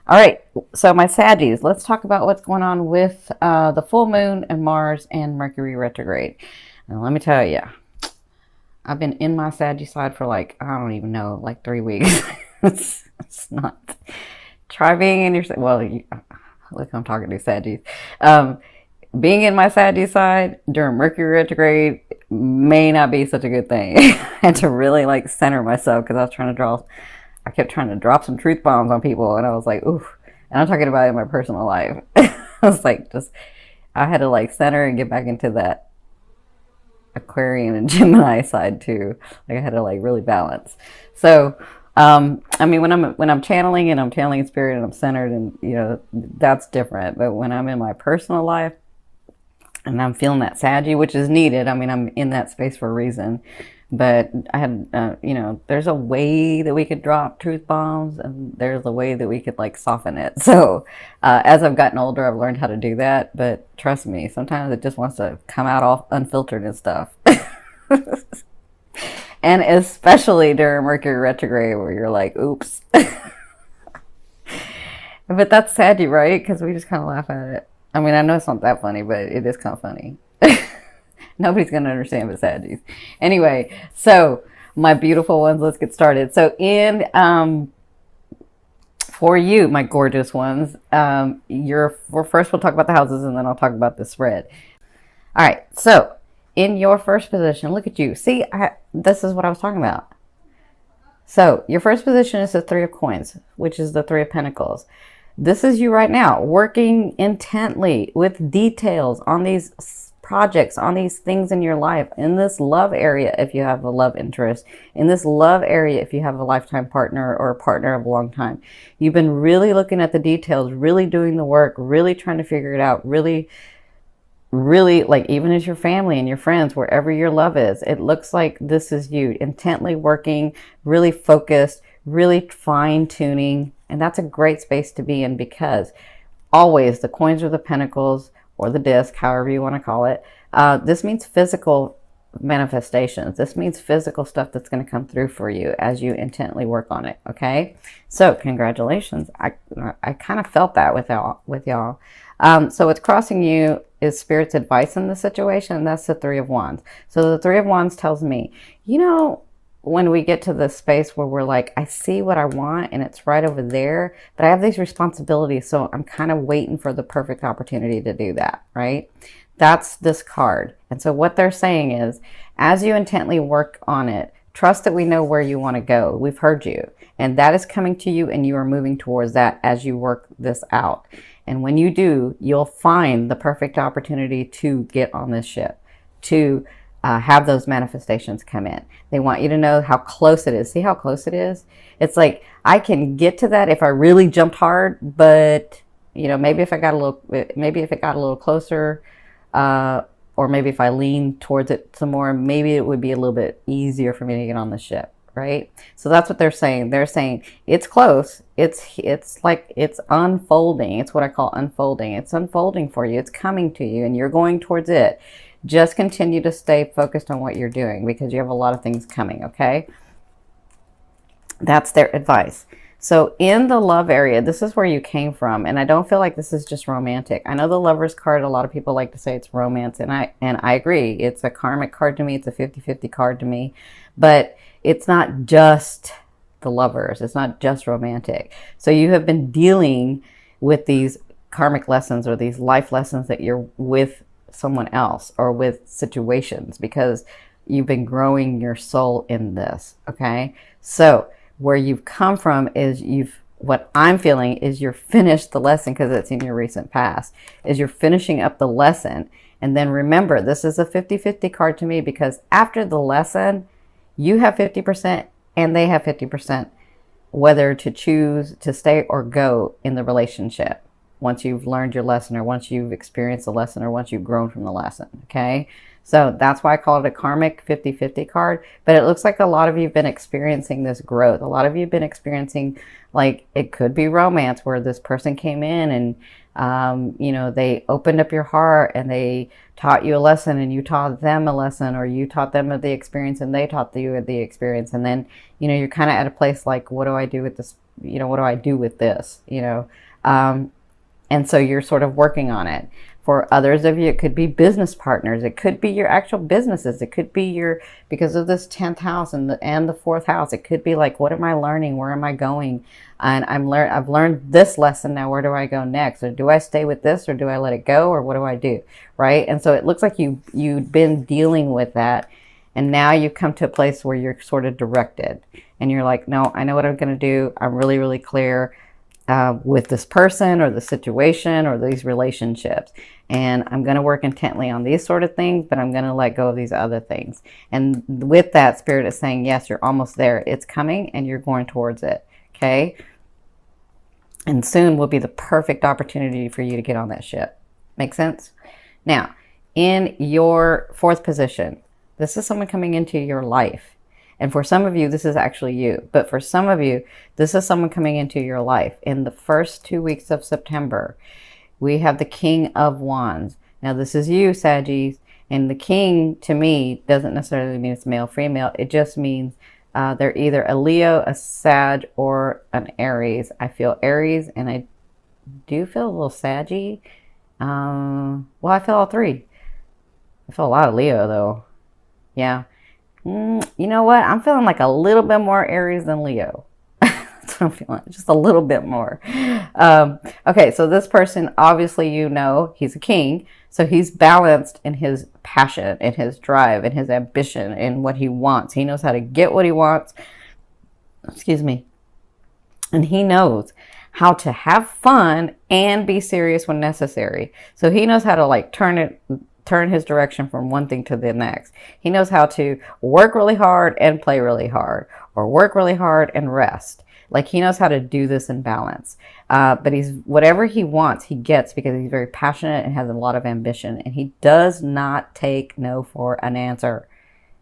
All right, so my Saggies, let's talk about what's going on with the full moon and Mars and Mercury retrograde. Now, let me tell you, I've been in my Saggy side for like, I don't even know, like 3 weeks. It's not. Try being in your, well, look, I'm talking to Saggies. Um, Being in my Saggy side during Mercury retrograde may not be such a good thing. I had to really like center myself because I kept trying to drop some truth bombs on people, and I was like, ooh. And I'm talking about it in my personal life. I was like, I had to like center and get back into that Aquarian and Gemini side too. Like I had to like really balance. So, I mean, when I'm channeling and I'm channeling in spirit and I'm centered, and that's different. But when I'm in my personal life and I'm feeling that Saggy, which is needed. I mean, I'm in that space for a reason. But I had, there's a way that we could drop truth bombs, and there's a way that we could like soften it. So, as I've gotten older, I've learned how to do that. But trust me, sometimes it just wants to come out all unfiltered and stuff. And especially during Mercury retrograde, where you're like, oops. But that's Saggy, right? Because we just kind of laugh at it. I mean, I know it's not that funny, but it is kind of funny. Nobody's going to understand but Saggies. Anyway, so my beautiful ones, let's get started. So for you, my gorgeous ones, first we'll talk about the houses, and then I'll talk about the spread. All right, so in your first position, look at you. See, this is what I was talking about. So your first position is the Three of Coins, which is the Three of Pentacles. This is you right now, working intently with details on these projects, on these things in your life, in this love area if you have a love interest, in this love area if you have a lifetime partner or a partner of a long time. You've been really looking at the details, really doing the work, really trying to figure it out, really, really, like, even as your family and your friends, wherever your love is, it looks like this is you intently working, really focused, really fine-tuning. And that's a great space to be in, because always the coins or the pentacles or the disc, however you want to call it, this means physical manifestations. This means physical stuff that's going to come through for you as you intently work on it. Okay, so congratulations. I kind of felt that with y'all. So what's crossing you is Spirit's advice in the situation. And that's the Three of Wands. So the Three of Wands tells me, when we get to the space where we're like, I see what I want and it's right over there, but I have these responsibilities, so I'm kind of waiting for the perfect opportunity to do that, right? That's this card. And so what they're saying is, as you intently work on it, trust that we know where you want to go. We've heard you, and that is coming to you, and you are moving towards that as you work this out. And when you do, you'll find the perfect opportunity to get on this ship, to have those manifestations come in. They want you to know how close it is. See how close it is? It's like, I can get to that if I really jumped hard, but maybe if it got a little closer, or maybe if I leaned towards it some more, maybe it would be a little bit easier for me to get on the ship, right? So that's what they're saying. They're saying it's close. It's like it's unfolding. It's what I call unfolding. It's unfolding for you. It's coming to you, and you're going towards it. Just continue to stay focused on what you're doing, because you have a lot of things coming, okay? That's their advice. So in the love area, this is where you came from, and I don't feel like this is just romantic. I know the Lover's card, a lot of people like to say it's romance, and I agree. It's a karmic card to me. It's a 50-50 card to me. But it's not just the lovers. It's not just romantic. So you have been dealing with these karmic lessons, or these life lessons, that you're with someone else or with situations, because you've been growing your soul in this. Okay, so where you've come from is what I'm feeling is you're finished the lesson, because it's in your recent past, is you're finishing up the lesson. And then remember, this is a 50-50 card to me, because after the lesson, you have 50% and they have 50%, whether to choose to stay or go in the relationship, once you've learned your lesson, or once you've experienced the lesson, or once you've grown from the lesson. Okay, so that's why I call it a karmic 50-50 card. But it looks like a lot of you have been experiencing this growth. A lot of you have been experiencing, like, it could be romance, where this person came in and they opened up your heart and they taught you a lesson, and you taught them a lesson, or you taught them the experience and they taught you the experience. And then you're kind of at a place like, what do I do with this what do I do with this? And so you're sort of working on it. For others of you, it could be business partners. It could be your actual businesses. It could be because of this 10th house and the 4th house, it could be like, what am I learning? Where am I going? And I've learned this lesson. Now, where do I go next? Or do I stay with this, or do I let it go? Or what do I do? Right? And so it looks like you've been dealing with that. And now you've come to a place where you're sort of directed. And you're like, no, I know what I'm going to do. I'm really, really clear with this person or the situation or these relationships. And I'm going to work intently on these sort of things, but I'm going to let go of these other things. And with that, Spirit is saying, yes, you're almost there. It's coming and you're going towards it. Okay. And soon will be the perfect opportunity for you to get on that ship. Make sense? Now, in your 4th position, this is someone coming into your life. And for some of you, this is actually you. But for some of you, this is someone coming into your life. In the first 2 weeks of September, we have the King of Wands. Now, this is you, Saggies. And the King, to me, doesn't necessarily mean it's male, female. It just means they're either a Leo, a Sag, or an Aries. I feel Aries, and I do feel a little Saggy. Well, I feel all 3. I feel a lot of Leo, though. Yeah. You know what? I'm feeling like a little bit more Aries than Leo. That's what I'm feeling. Just a little bit more. Okay, so this person, obviously, he's a king. So he's balanced in his passion, in his drive, in his ambition, in what he wants. He knows how to get what he wants. Excuse me. And he knows how to have fun and be serious when necessary. So he knows how to turn his direction from one thing to the next. He knows how to work really hard and play really hard, or work really hard and rest. Like, he knows how to do this in balance. But whatever he wants, he gets, because he's very passionate and has a lot of ambition. And he does not take no for an answer.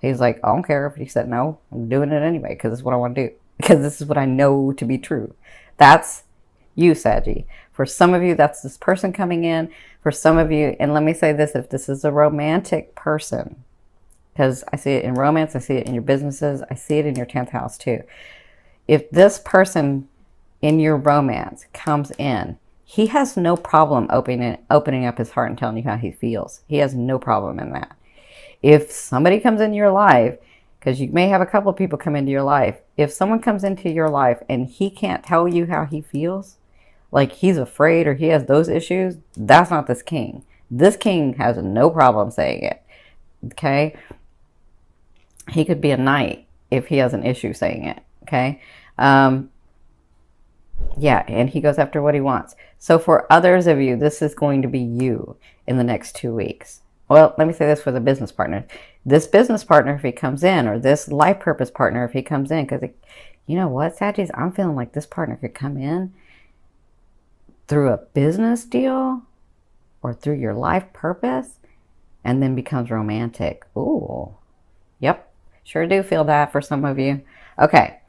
He's like, I don't care if you said no. I'm doing it anyway, because it's what I want to do. Because this is what I know to be true. That's you, Saggy. For some of you, that's this person coming in. For some of you, and let me say this, if this is a romantic person, because I see it in romance, I see it in your businesses, I see it in your 10th house too. If this person in your romance comes in, he has no problem opening up his heart and telling you how he feels. He has no problem in that. If somebody comes into your life, because you may have a couple of people come into your life, if someone comes into your life and he can't tell you how he feels, like he's afraid or he has those issues, that's not this king. This king has no problem saying it. Okay? He could be a knight if he has an issue saying it. Okay? Yeah, and he goes after what he wants. So for others of you, this is going to be you in the next 2 weeks. Well, let me say this for the business partner. This business partner, if he comes in, or this life purpose partner, if he comes in, because you know what, Saggies, I'm feeling like this partner could come in through a business deal or through your life purpose and then becomes romantic. Ooh, yep, sure do feel that for some of you. Okay,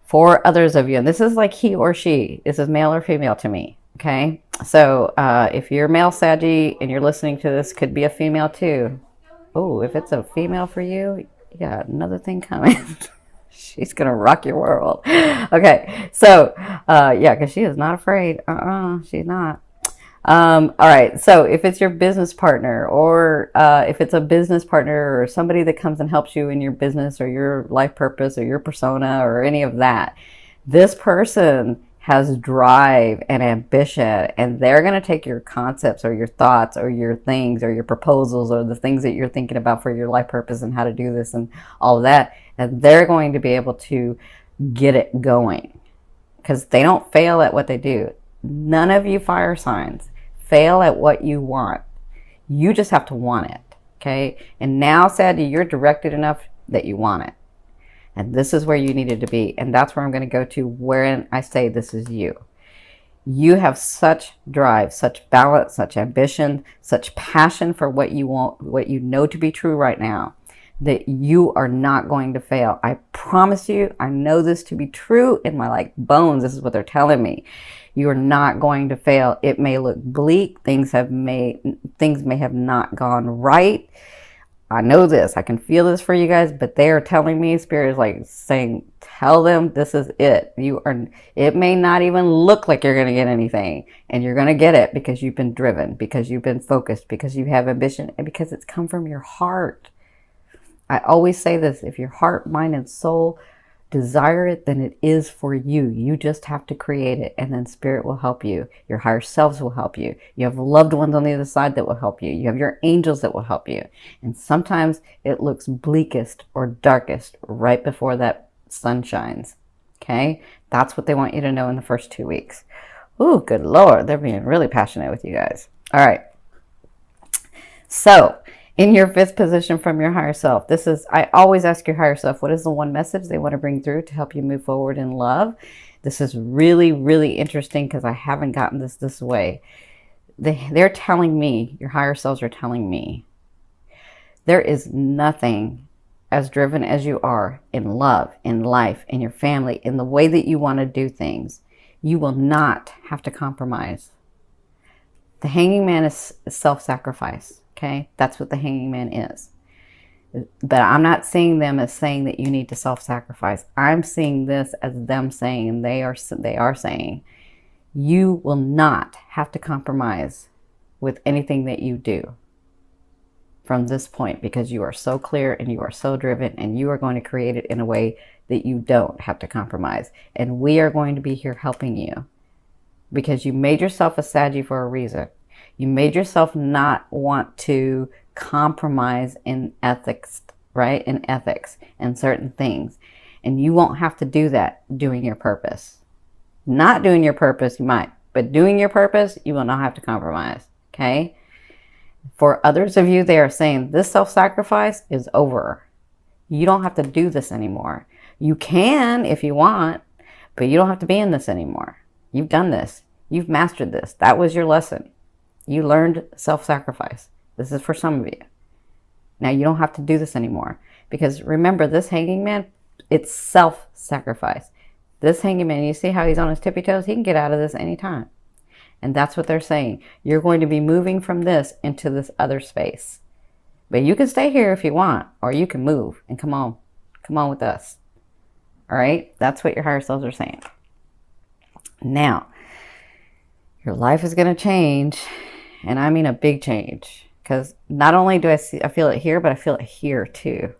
for others of you, and this is like he or she, this is male or female to me, okay? So if you're male, Saggy, and you're listening to this, could be a female too. Oh, if it's a female for you, you got another thing coming. She's going to rock your world. Okay. So, yeah, because she is not afraid. She's not. All right. So if it's your business partner, or if it's a business partner or somebody that comes and helps you in your business or your life purpose or your persona or any of that, this person has drive and ambition, and they're going to take your concepts or your thoughts or your things or your proposals or the things that you're thinking about for your life purpose and how to do this and all of that, and they're going to be able to get it going, because they don't fail at what they do. None of you fire signs fail at what you want. You just have to want it, okay? And now, Sadie, you're directed enough that you want it. And this is where you needed to be. And that's where I'm going to go to when I say this is you. You have such drive, such balance, such ambition, such passion for what you want, what you know to be true right now, that you are not going to fail. I promise you, I know this to be true in my bones. This is what they're telling me. You are not going to fail. It may look bleak. Things may have not gone right. I know this. I can feel this for you guys, but they are telling me, Spirit is like saying, tell them this is it. It may not even look like you're going to get anything, and you're going to get it because you've been driven, because you've been focused, because you have ambition, and because it's come from your heart. I always say this, if your heart, mind, and soul desire it, then it is for you. You just have to create it, and then Spirit will help you. Your higher selves will help you. You have loved ones on the other side that will help you. You have your angels that will help you. And sometimes it looks bleakest or darkest right before that sun shines. Okay? That's what they want you to know in the first 2 weeks. Ooh, good Lord. They're being really passionate with you guys. All right. So, in your 5th position from your higher self, I always ask your higher self, what is the one message they want to bring through to help you move forward in love? This is really, really interesting because I haven't gotten this way. They're telling me, your higher selves are telling me, there is nothing as driven as you are in love, in life, in your family, in the way that you want to do things. You will not have to compromise. The Hanging Man is self-sacrifice. Okay, that's what the Hanging Man is. But I'm not seeing them as saying that you need to self-sacrifice. I'm seeing this as them saying, and they are saying, you will not have to compromise with anything that you do from this point, because you are so clear and you are so driven, and you are going to create it in a way that you don't have to compromise. And we are going to be here helping you, because you made yourself a Saggy for a reason. You made yourself not want to compromise in ethics, right? In ethics and certain things. And you won't have to do that doing your purpose. Not doing your purpose, you might. But doing your purpose, you will not have to compromise. Okay? For others of you, they are saying this self-sacrifice is over. You don't have to do this anymore. You can if you want, but you don't have to be in this anymore. You've done this. You've mastered this. That was your lesson. You learned self-sacrifice. This is for some of you. Now you don't have to do this anymore. Because remember, this Hanging Man, it's self-sacrifice. This Hanging Man, you see how he's on his tippy toes? He can get out of this anytime. And that's what they're saying. You're going to be moving from this into this other space. But you can stay here if you want, or you can move and come on. Come on with us. All right? That's what your higher selves are saying. Now, your life is going to change. And I mean a big change, because not only do I feel it here, but I feel it here too.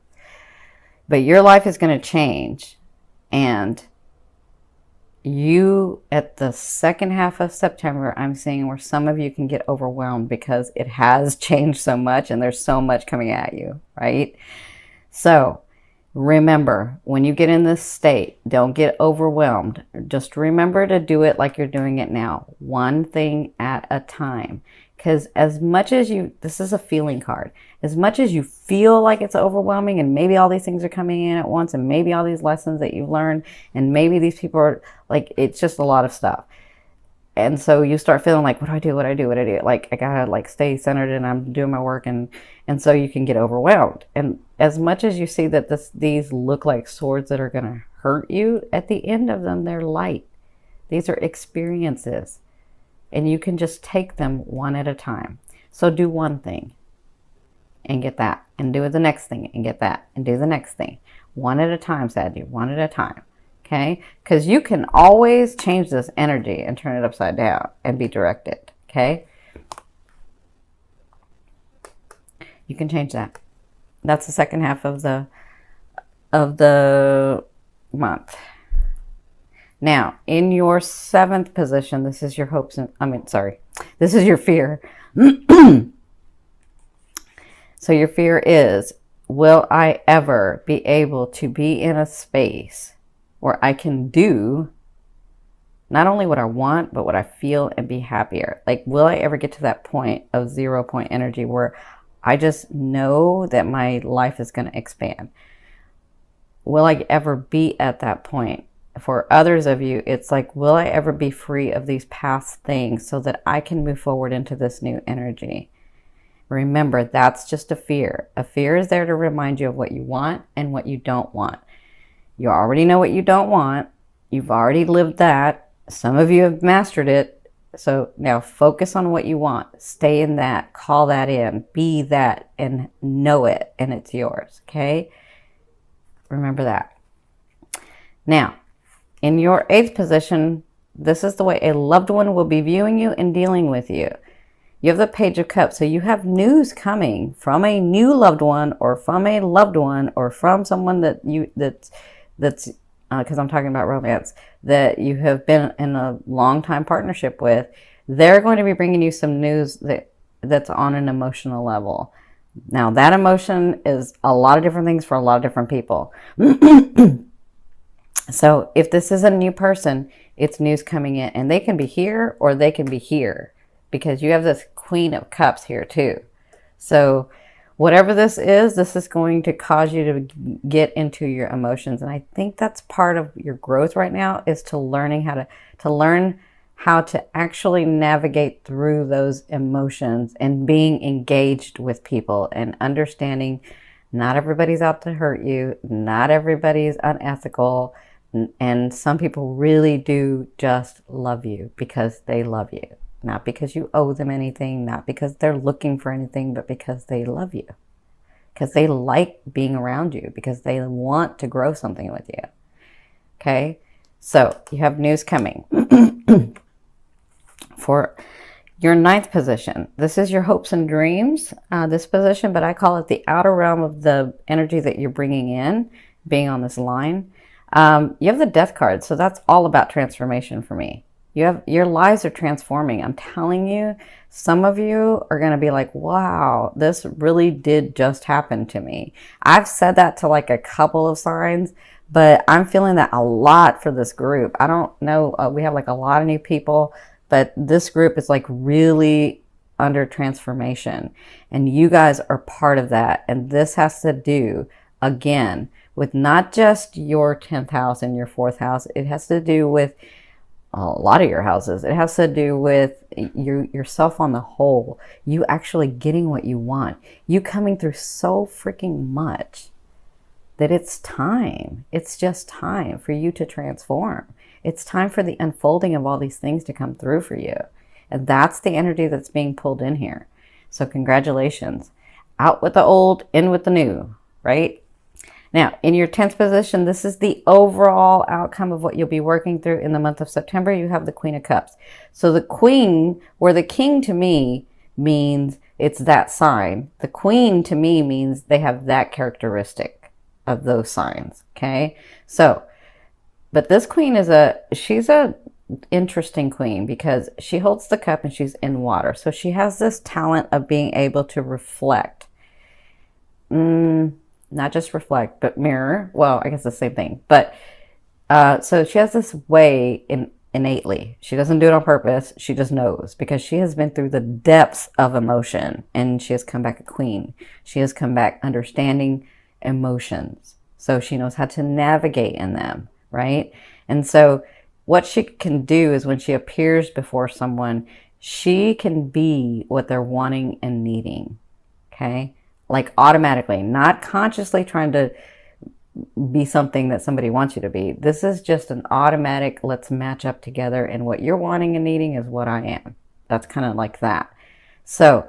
But your life is going to change, and you, at the second half of September, I'm seeing where some of you can get overwhelmed because it has changed so much and there's so much coming at you, right? So remember, when you get in this state, don't get overwhelmed. Just remember to do it like you're doing it now, one thing at a time. Because as much as this is a feeling card, as much as you feel like it's overwhelming, and maybe all these things are coming in at once, and maybe all these lessons that you've learned, and maybe these people are like, it's just a lot of stuff. And so you start feeling like, what do I do? What do I do? What do I do? Like, I gotta like stay centered, and I'm doing my work, and so you can get overwhelmed. And as much as you see that these look like swords that are gonna hurt you, at the end of them, they're light. These are experiences. And you can just take them one at a time. So do one thing and get that. And do the next thing and get that. And do the next thing. One at a time, Sadie. One at a time. Okay? Because you can always change this energy and turn it upside down and be directed. Okay? You can change that. That's the second half of the month. Now, in your 7th position, this is your hopes and, this is your fear. So your fear is, will I ever be able to be in a space where I can do not only what I want, but what I feel and be happier? Like, will I ever get to that point of 0 point energy where I just know that my life is going to expand? Will I ever be at that point? For others of you, it's like, will I ever be free of these past things so that I can move forward into this new energy? Remember, that's just a fear. A fear is there to remind you of what you want and what you don't want. You already know what you don't want. You've already lived that. Some of you have mastered it. So now focus on what you want. Stay in that. Call that in. Be that and know it, and it's yours. Okay? Remember that. Now, in your 8th position, this is the way a loved one will be viewing you and dealing with you. You have the Page of Cups, so you have news coming from a new loved one, or from a loved one, or from someone that's because I'm talking about romance, that you have been in a long time partnership with. They're going to be bringing you some news that's on an emotional level. Now, that emotion is a lot of different things for a lot of different people. So if this is a new person, it's news coming in, and they can be here or they can be here, because you have this Queen of Cups here too. So whatever this is going to cause you to get into your emotions. And I think that's part of your growth right now, is to learning how to actually navigate through those emotions and being engaged with people and understanding not everybody's out to hurt you. Not everybody's unethical. And some people really do just love you because they love you. Not because you owe them anything, not because they're looking for anything, but because they love you. Because they like being around you, because they want to grow something with you. Okay? So, you have news coming. For your 9th position, this is your hopes and dreams, this position, but I call it the outer realm of the energy that you're bringing in, being on this line. You have the Death card, so that's all about transformation for me. Your lives are transforming. I'm telling you, some of you are going to be like, wow, this really did just happen to me. I've said that to like a couple of signs, but I'm feeling that a lot for this group. I don't know. We have like a lot of new people, but this group is like really under transformation, and you guys are part of that. And this has to do, again, with not just your 10th house and your 4th house. It has to do with a lot of your houses. It has to do with yourself on the whole. You actually getting what you want. You coming through so freaking much that it's time. It's just time for you to transform. It's time for the unfolding of all these things to come through for you. And that's the energy that's being pulled in here. So congratulations. Out with the old, in with the new, right? Now, in your 10th position, this is the overall outcome of what you'll be working through in the month of September. You have the Queen of Cups. So the Queen, or the King to me, means it's that sign. The Queen to me means they have that characteristic of those signs, okay? So, but this Queen she's a interesting Queen, because she holds the cup and she's in water. So she has this talent of being able to reflect. Not just reflect, but mirror. Well, I guess the same thing. But so she has this way innately. She doesn't do it on purpose. She just knows, because she has been through the depths of emotion, and she has come back a queen. She has come back understanding emotions. So she knows how to navigate in them, right? And so what she can do is, when she appears before someone, she can be what they're wanting and needing, okay? Like automatically, not consciously trying to be something that somebody wants you to be. This is just an automatic, let's match up together, and what you're wanting and needing is what I am. That's kind of like that. So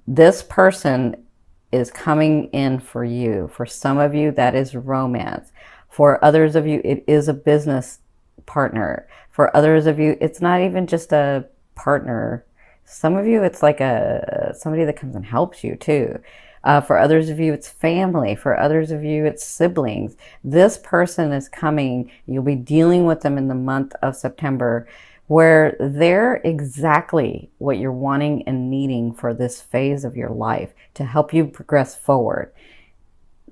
this person is coming in for you. For some of you, that is romance. For others of you, it is a business partner. For others of you, it's not even just a partner. Some of you, it's like somebody that comes and helps you too. For others of you, it's family. For others of you, it's siblings. This person is coming. You'll be dealing with them in the month of September, where they're exactly what you're wanting and needing for this phase of your life to help you progress forward.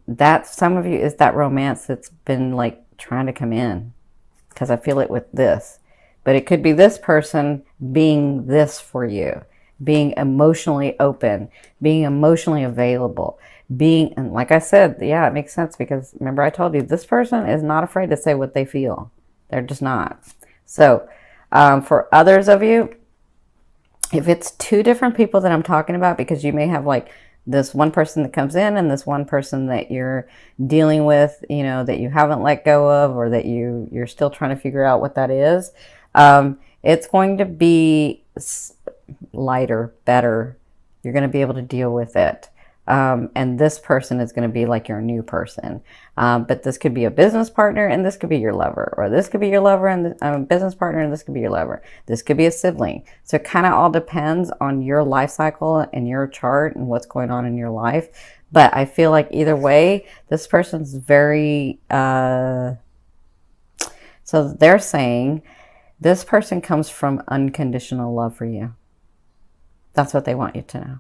That, some of you, is that romance that's been like trying to come in, because I feel it with this. But it could be this person being this for you, being emotionally open, being emotionally available, and like I said, yeah, it makes sense, because remember I told you, this person is not afraid to say what they feel. They're just not. So for others of you, if it's two different people that I'm talking about, because you may have like this one person that comes in and this one person that you're dealing with, that you haven't let go of, or that you're still trying to figure out what that is. It's going to be lighter, better. You're going to be able to deal with it. And this person is going to be like your new person. But this could be a business partner and this could be your lover. Or this could be your lover and a business partner and this could be your lover. This could be a sibling. So it kind of all depends on your life cycle and your chart and what's going on in your life. But I feel like either way, this person's very... so they're saying this person comes from unconditional love for you. That's what they want you to know.